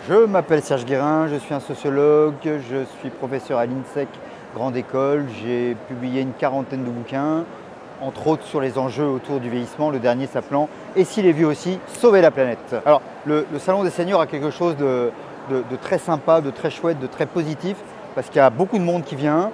Je m'appelle Serge Guérin, je suis un sociologue, je suis professeur à l'INSEC Grande École. J'ai publié une quarantaine de bouquins, entre autres sur les enjeux autour du vieillissement, le dernier s'appelant « Et si les vieux aussi, sauver la planète ». Alors, le Salon des seniors a quelque chose de très sympa, de très chouette, de très positif, parce qu'il y a beaucoup de monde qui vient,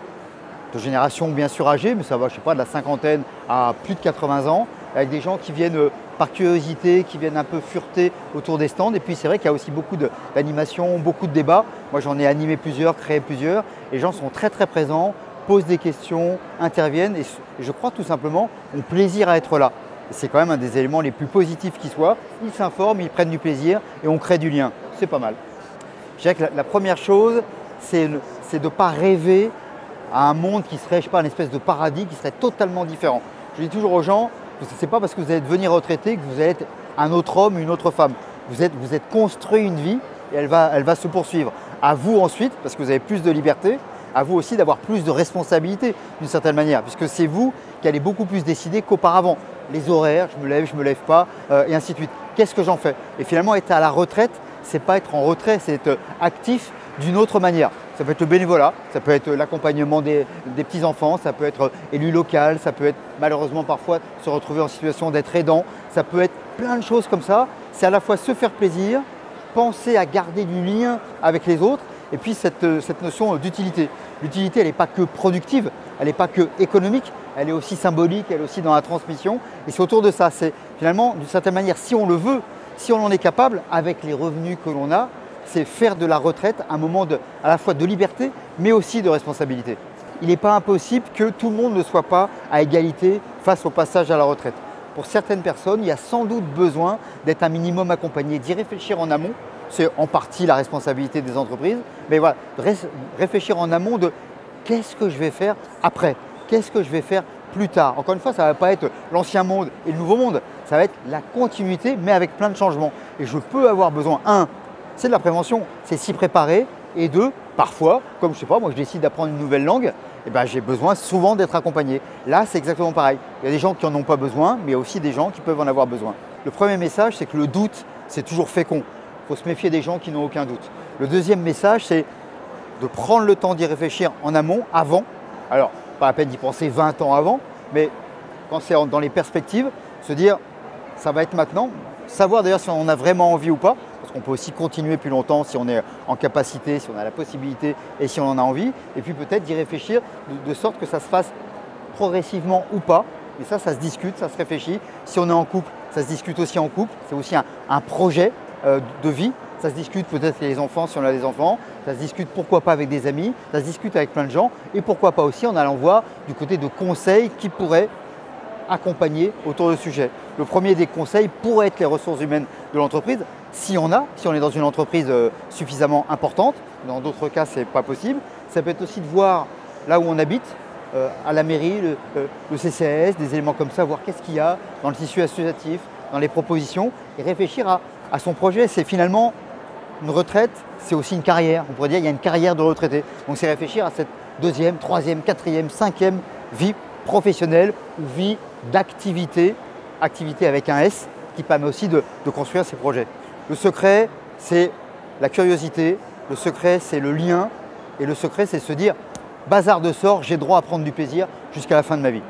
de générations bien sûr âgées, mais ça va, je sais pas, de la cinquantaine à plus de 80 ans, avec des gens qui viennent par curiosité, qui viennent un peu fureter autour des stands. Et puis c'est vrai qu'il y a aussi beaucoup d'animations, beaucoup de débats. Moi j'en ai animé plusieurs, créé plusieurs. Les gens sont très très présents, posent des questions, interviennent et je crois tout simplement ont plaisir à être là. C'est quand même un des éléments les plus positifs qui soient. Ils s'informent, ils prennent du plaisir et on crée du lien. C'est pas mal. Je dirais que la première chose, c'est de ne pas rêver à un monde qui serait, je sais pas, une espèce de paradis qui serait totalement différent. Je dis toujours aux gens, ce n'est pas parce que vous allez devenir retraité que vous allez être un autre homme, une autre femme. Vous êtes construit une vie et elle va se poursuivre. À vous ensuite, parce que vous avez plus de liberté, à vous aussi d'avoir plus de responsabilité d'une certaine manière, puisque c'est vous qui allez beaucoup plus décider qu'auparavant. Les horaires, je me lève pas, et ainsi de suite. Qu'est-ce que j'en fais? Et finalement, être à la retraite, c'est pas être en retrait, c'est être actif d'une autre manière. Ça peut être le bénévolat, ça peut être l'accompagnement des petits-enfants, ça peut être élu local, ça peut être malheureusement parfois se retrouver en situation d'être aidant, ça peut être plein de choses comme ça. C'est à la fois se faire plaisir, penser à garder du lien avec les autres et puis cette notion d'utilité. L'utilité, elle n'est pas que productive, elle n'est pas que économique, elle est aussi symbolique, elle est aussi dans la transmission. Et c'est autour de ça, c'est finalement d'une certaine manière, si on le veut, si on en est capable, avec les revenus que l'on a, c'est faire de la retraite un moment à la fois de liberté, mais aussi de responsabilité. Il n'est pas impossible que tout le monde ne soit pas à égalité face au passage à la retraite. Pour certaines personnes, il y a sans doute besoin d'être un minimum accompagné, d'y réfléchir en amont. C'est en partie la responsabilité des entreprises, mais voilà, réfléchir en amont de qu'est-ce que je vais faire après, qu'est-ce que je vais faire plus tard. Encore une fois, ça ne va pas être l'ancien monde et le nouveau monde, ça va être la continuité, mais avec plein de changements. Et je peux avoir besoin, c'est de la prévention, c'est s'y préparer. Et deux, parfois, comme je sais pas, moi je décide d'apprendre une nouvelle langue, eh ben, j'ai besoin souvent d'être accompagné. Là, c'est exactement pareil. Il y a des gens qui n'en ont pas besoin, mais il y a aussi des gens qui peuvent en avoir besoin. Le premier message, c'est que le doute, c'est toujours fécond. Il faut se méfier des gens qui n'ont aucun doute. Le deuxième message, c'est de prendre le temps d'y réfléchir en amont, avant. Alors, pas la peine d'y penser 20 ans avant, mais quand c'est dans les perspectives, se dire, ça va être maintenant. Savoir d'ailleurs si on en a vraiment envie ou pas, parce qu'on peut aussi continuer plus longtemps si on est en capacité, si on a la possibilité et si on en a envie. Et puis peut-être d'y réfléchir de sorte que ça se fasse progressivement ou pas. Et ça se discute, ça se réfléchit. Si on est en couple, ça se discute aussi en couple. C'est aussi un projet de vie. Ça se discute peut-être avec les enfants si on a des enfants. Ça se discute pourquoi pas avec des amis. Ça se discute avec plein de gens. Et pourquoi pas aussi en allant voir du côté de conseils qui pourraient accompagner autour de ce sujet. Le premier des conseils pourrait être les ressources humaines de l'entreprise, si on est dans une entreprise suffisamment importante. Dans d'autres cas, ce n'est pas possible. Ça peut être aussi de voir là où on habite, à la mairie, le CCAS, des éléments comme ça, voir qu'est-ce qu'il y a dans le tissu associatif, dans les propositions, et réfléchir à son projet. C'est finalement une retraite, c'est aussi une carrière. On pourrait dire qu'il y a une carrière de retraité. Donc c'est réfléchir à cette deuxième, troisième, quatrième, cinquième vie professionnelle ou vie d'activité, activité avec un S, qui permet aussi de construire ses projets. Le secret, c'est la curiosité, le secret, c'est le lien, et le secret, c'est se dire, bazar de sort, j'ai droit à prendre du plaisir jusqu'à la fin de ma vie.